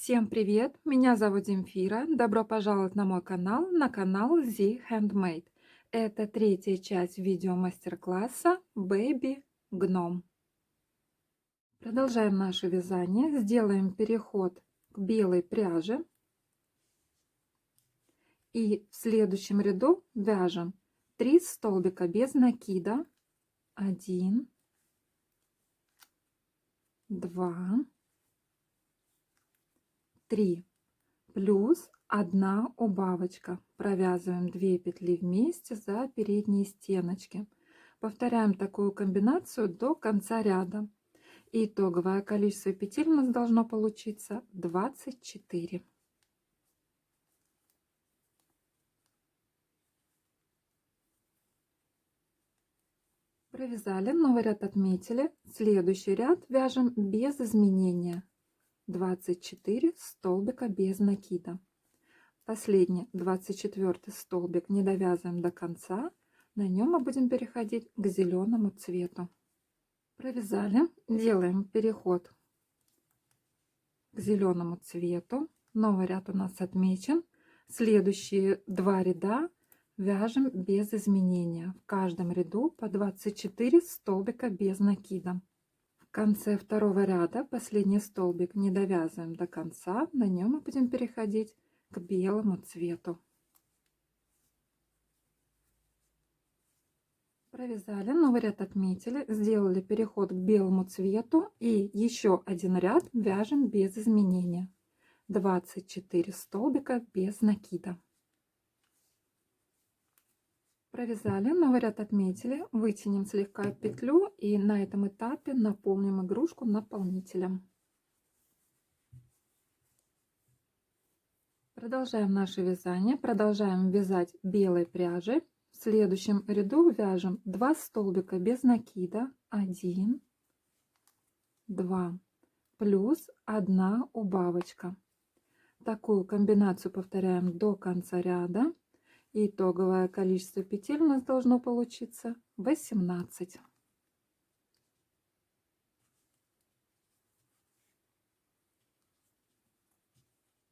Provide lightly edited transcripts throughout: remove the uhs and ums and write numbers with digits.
Всем привет! Меня зовут Земфира. Добро пожаловать на канал Z Handmade. Это третья часть видео мастер-класса Baby Gnome. Продолжаем наше вязание. Сделаем переход к белой пряже. И в следующем ряду вяжем 3 столбика без накида. 1, 2, 3. Плюс 1 убавочка. Провязываем 2 петли вместе за передние стеночки. Повторяем такую комбинацию до конца ряда. Итоговое количество петель у нас должно получиться 24. Провязали, новый ряд отметили. Следующий ряд вяжем без изменения. 24 столбика без накида. Последний 24 столбик не довязываем до конца. На нем мы будем переходить к зеленому цвету. Провязали, делаем переход к зеленому цвету. Новый ряд у нас отмечен. Следующие 2 ряда вяжем без изменения. В каждом ряду по 24 столбика без накида. В конце второго ряда последний столбик не довязываем до конца. На нем мы будем переходить к белому цвету. Провязали, новый ряд отметили, сделали переход к белому цвету и еще один ряд вяжем без изменения. 24 столбика без накида. Провязали, новый ряд отметили, вытянем слегка петлю и на этом этапе наполним игрушку наполнителем. Продолжаем наше вязание, продолжаем вязать белой пряжей. В следующем ряду вяжем 2 столбика без накида. 1, 2, плюс 1 убавочка. Такую комбинацию повторяем до конца ряда. Итоговое количество петель у нас должно получиться 18.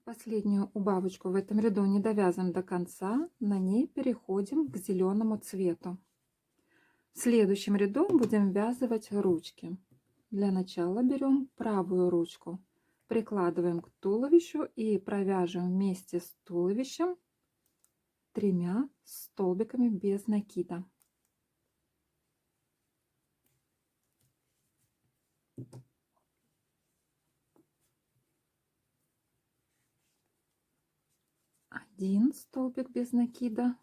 Последнюю убавочку в этом ряду не довязываем до конца, на ней переходим к зеленому цвету. В следующем ряду будем ввязывать ручки. Для начала берем правую ручку, прикладываем к туловищу и провяжем вместе с туловищем 3 столбиками без накида. Один столбик без накида.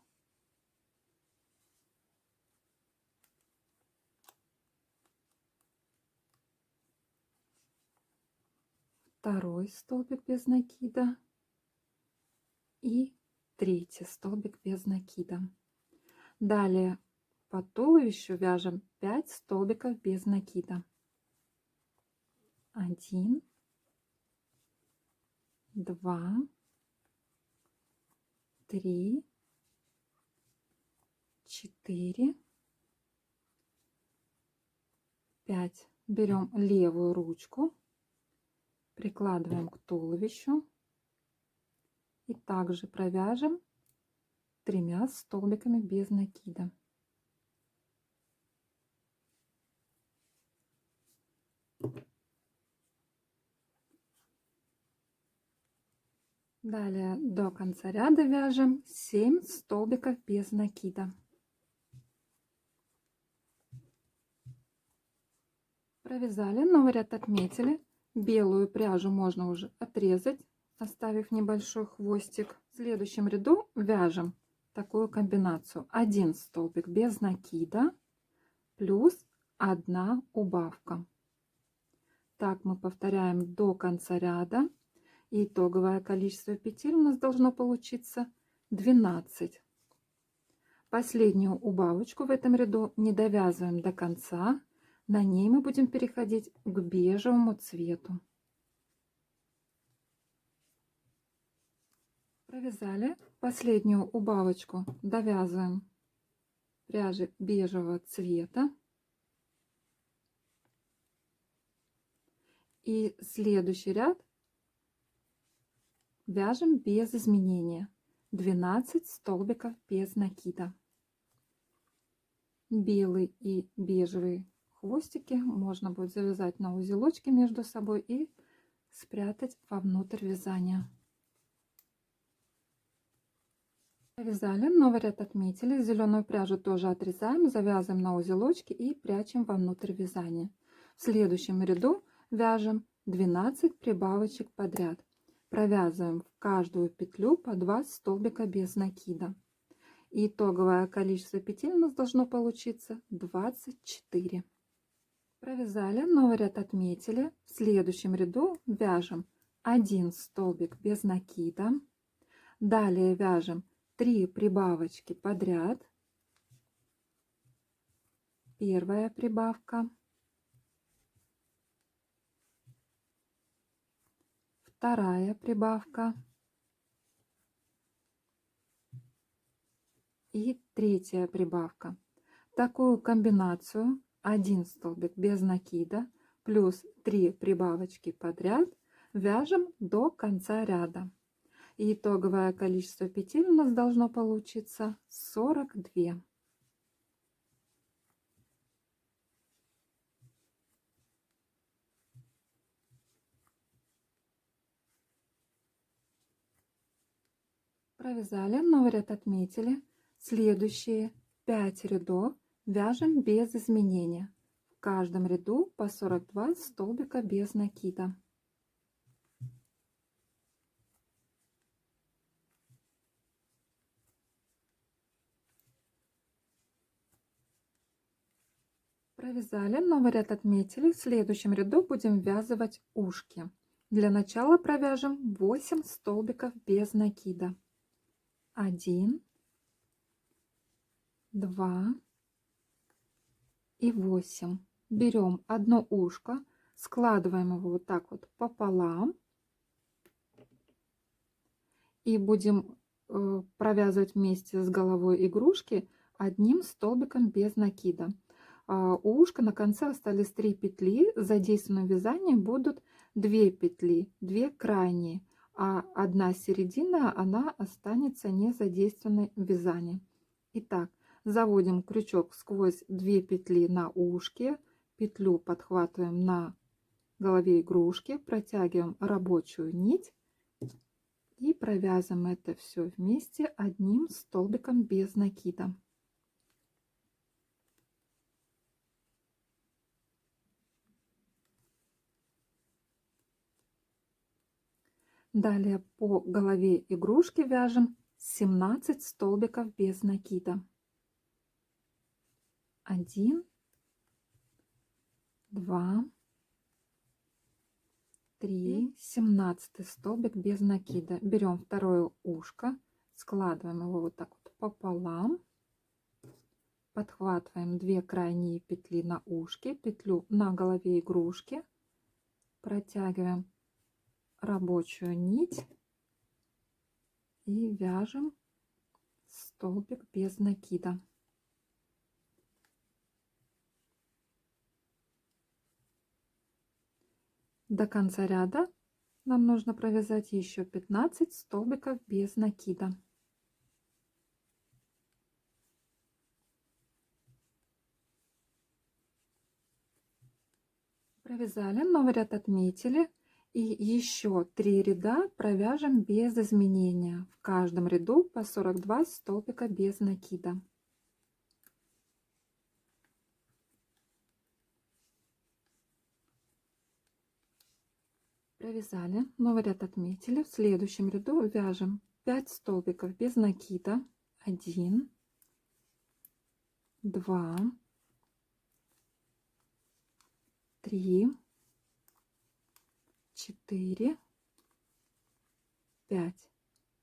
Второй столбик без накида. И третий столбик без накида. Далее по туловищу вяжем 5 столбиков без накида. 1, 2, 3, 4, 5. Берем левую ручку, прикладываем к туловищу и также провяжем 3 столбиками без накида. Далее до конца ряда вяжем 7 столбиков без накида. Провязали, новый ряд отметили. Белую пряжу можно уже отрезать, оставив небольшой хвостик. В следующем ряду вяжем такую комбинацию: 1 столбик без накида плюс 1 убавка. Так мы повторяем до конца ряда. Итоговое количество петель у нас должно получиться 12. Последнюю убавочку в этом ряду не довязываем до конца. На ней мы будем переходить к бежевому цвету. Провязали, последнюю убавочку довязываем пряжи бежевого цвета. И следующий ряд вяжем без изменения. 12 столбиков без накида. Белый и бежевый хвостики можно будет завязать на узелочки между собой и спрятать вовнутрь вязания. Провязали, новый ряд отметили, зеленую пряжу тоже отрезаем, завязываем на узелочки и прячем вовнутрь вязания. В следующем ряду вяжем 12 прибавочек подряд. Провязываем в каждую петлю по 2 столбика без накида. Итоговое количество петель у нас должно получиться 24. Провязали, новый ряд отметили. В следующем ряду вяжем 1 столбик без накида. Далее вяжем 3 прибавочки подряд. Первая прибавка. Вторая прибавка. И третья прибавка. Такую комбинацию 1 столбик без накида плюс 3 прибавочки подряд вяжем до конца ряда. И итоговое количество петель у нас должно получиться 42. Провязали, новый ряд отметили. Следующие 5 рядов вяжем без изменения. В каждом ряду по 42 столбика без накида. Провязали, новый ряд отметили. В следующем ряду будем ввязывать ушки. Для начала провяжем 8 столбиков без накида. 1, 2 и 8. Берем одно ушко, складываем его вот так вот пополам и будем провязывать вместе с головой игрушки одним столбиком без накида. У ушка на конце остались 3 петли, задействованным вязанием будут 2 петли, 2 крайние, а одна середина она останется не задействованной в вязании. Итак, заводим крючок сквозь 2 петли на ушке, петлю подхватываем на голове игрушки, протягиваем рабочую нить и провязываем это все вместе одним столбиком без накида. Далее по голове игрушки вяжем 17 столбиков без накида. 1, 2, 3, 17 столбик без накида. Берем второе ушко, складываем его вот так вот пополам, подхватываем 2 крайние петли на ушке, петлю на голове игрушки, протягиваем рабочую нить и вяжем столбик без накида. До конца ряда нам нужно провязать еще 15 столбиков без накида. Провязали, новый ряд отметили. И еще 3 ряда провяжем без изменения. В каждом ряду по 42 столбика без накида. Провязали, новый ряд отметили. В следующем ряду вяжем 5 столбиков без накида. 1, 2, 3, 4, 5.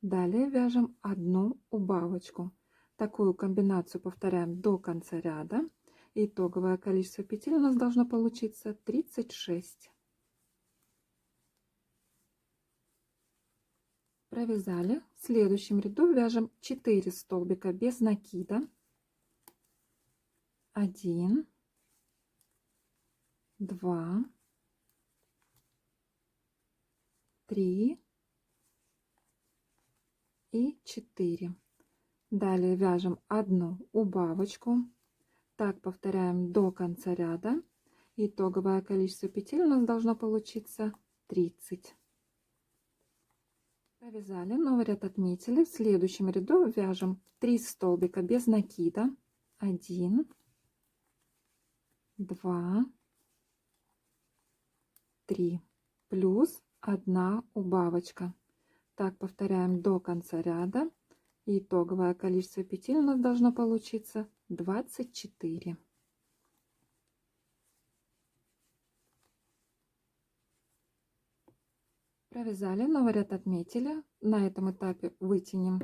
Далее вяжем одну убавочку. Такую комбинацию повторяем до конца ряда. Итоговое количество петель у нас должно получиться 36. Провязали. В следующем ряду вяжем 4 столбика без накида. 1, 2, 3, и 4. Далее вяжем одну убавочку. Так повторяем до конца ряда. Итоговое количество петель у нас должно получиться 30. Провязали, новый ряд отметили. В следующем ряду вяжем 3 столбика без накида. 1, 2, 3. Плюс 1 убавочка. Так повторяем до конца ряда. Итоговое количество петель у нас должно получиться 24. Провязали, новый ряд отметили. На этом этапе вытянем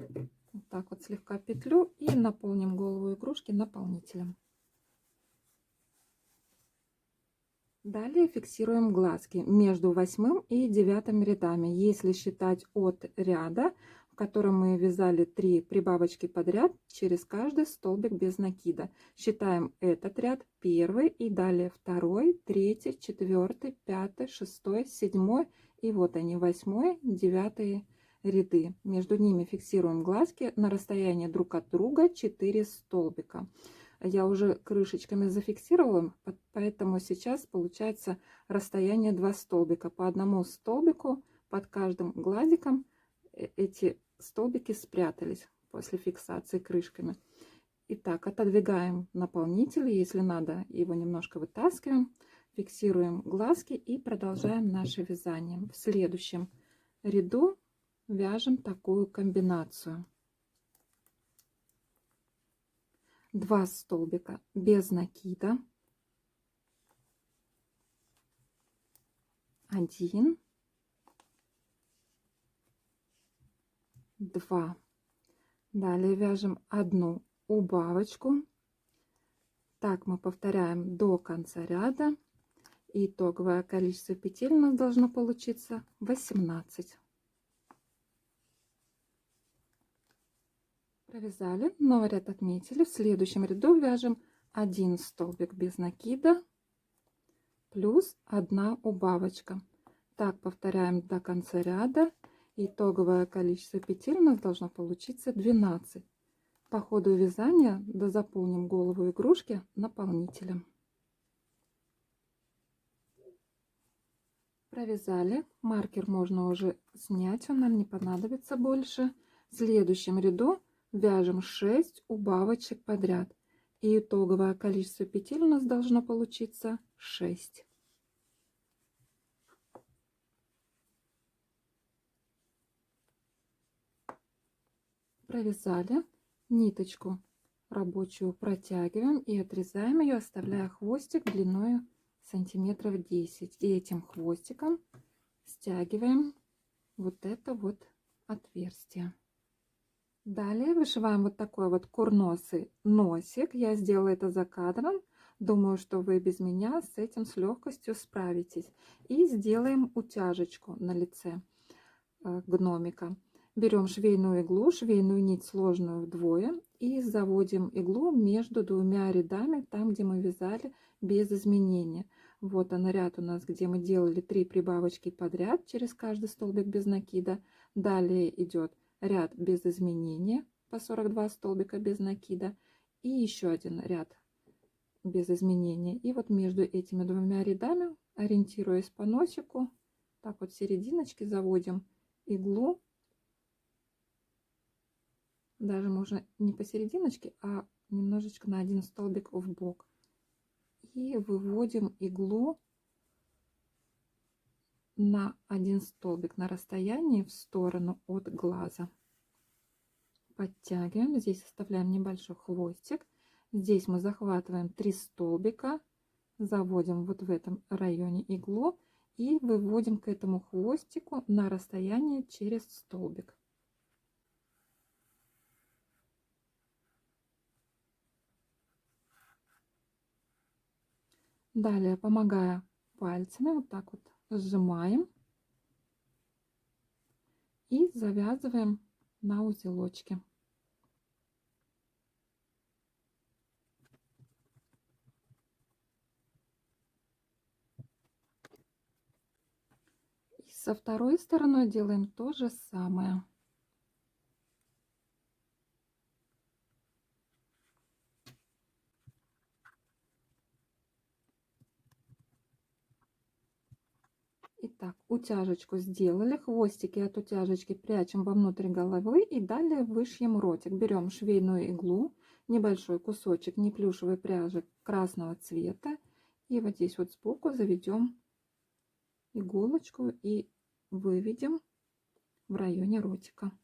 вот так вот слегка петлю и наполним голову игрушки наполнителем. Далее фиксируем глазки между 8 и 9 рядами. Если считать от ряда, в котором мы вязали 3 прибавочки подряд через каждый столбик без накида. Считаем этот ряд, первый, и далее второй, третий, четвертый, пятый, шестой, седьмой, и вот они, 8, 9 ряды. Между ними фиксируем глазки на расстоянии друг от друга 4 столбика. Я уже крышечками зафиксировала, поэтому сейчас получается расстояние 2 столбика. По одному столбику под каждым глазиком эти столбики спрятались после фиксации крышками. Итак, отодвигаем наполнитель, если надо, его немножко вытаскиваем, фиксируем глазки и продолжаем наше вязание. В следующем ряду вяжем такую комбинацию. 2 столбика без накида, 1, 2. Далее вяжем одну убавочку. Так мы повторяем до конца ряда. Итоговое количество петель у нас должно получиться 18. Провязали, новый ряд отметили. В следующем ряду вяжем 1 столбик без накида плюс 1 убавочка. Так повторяем до конца ряда. Итоговое количество петель у нас должно получиться 12. По ходу вязания дозаполним голову игрушки наполнителем. Провязали, маркер можно уже снять, он нам не понадобится больше. В следующем ряду вяжем 6 убавочек подряд. И итоговое количество петель у нас должно получиться 6. Провязали, ниточку рабочую протягиваем и отрезаем ее, оставляя хвостик длиной сантиметров 10. И этим хвостиком стягиваем вот это вот отверстие. Далее вышиваем вот такой вот курносый носик. Я сделала это за кадром. Думаю, что вы без меня с этим с легкостью справитесь. И сделаем утяжечку на лице гномика. Берем швейную иглу, швейную нить сложную вдвое и заводим иглу между двумя рядами, там, где мы вязали без изменения. Вот он ряд у нас, где мы делали 3 прибавочки подряд через каждый столбик без накида. Далее идет ряд без изменения по 42 столбика без накида и еще один ряд без изменения. И вот между этими двумя рядами, ориентируясь по носику, так вот серединочки заводим иглу. Даже можно не посерединочке, а немножечко на один столбик в бок. И выводим иглу на один столбик на расстоянии в сторону от глаза. Подтягиваем, здесь оставляем небольшой хвостик. Здесь мы захватываем 3 столбика, заводим вот в этом районе иглу и выводим к этому хвостику на расстояние через столбик. Далее, помогая пальцами, вот так вот сжимаем и завязываем на узелочке. И со второй стороной делаем то же самое. Так, утяжечку сделали, хвостики от утяжечки прячем вовнутрь головы и далее вышьем ротик. Берем швейную иглу, небольшой кусочек неплюшевой пряжи красного цвета и вот здесь вот сбоку заведем иголочку и выведем в районе ротика.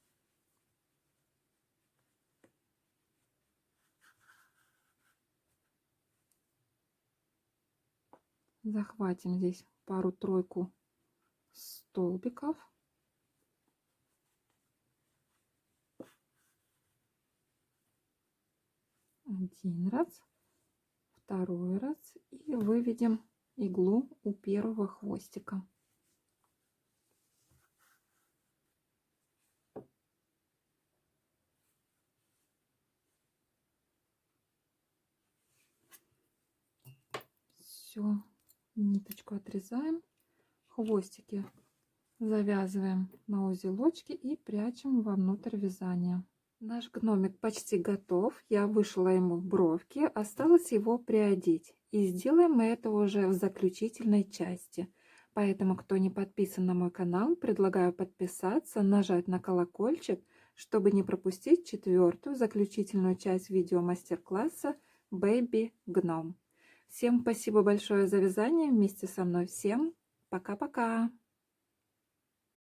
Захватим здесь пару-тройку столбиков. Один раз, второй раз и выведем иглу у первого хвостика. Все, ниточку отрезаем, хвостики завязываем на узелочки и прячем вовнутрь вязания. Наш гномик почти готов. Я вышила ему бровки, осталось его приодеть. И сделаем мы это уже в заключительной части. Поэтому, кто не подписан на мой канал, предлагаю подписаться, нажать на колокольчик, чтобы не пропустить четвертую заключительную часть видео мастер-класса Baby Gnome. Всем спасибо большое за вязание вместе со мной. Всем пока-пока!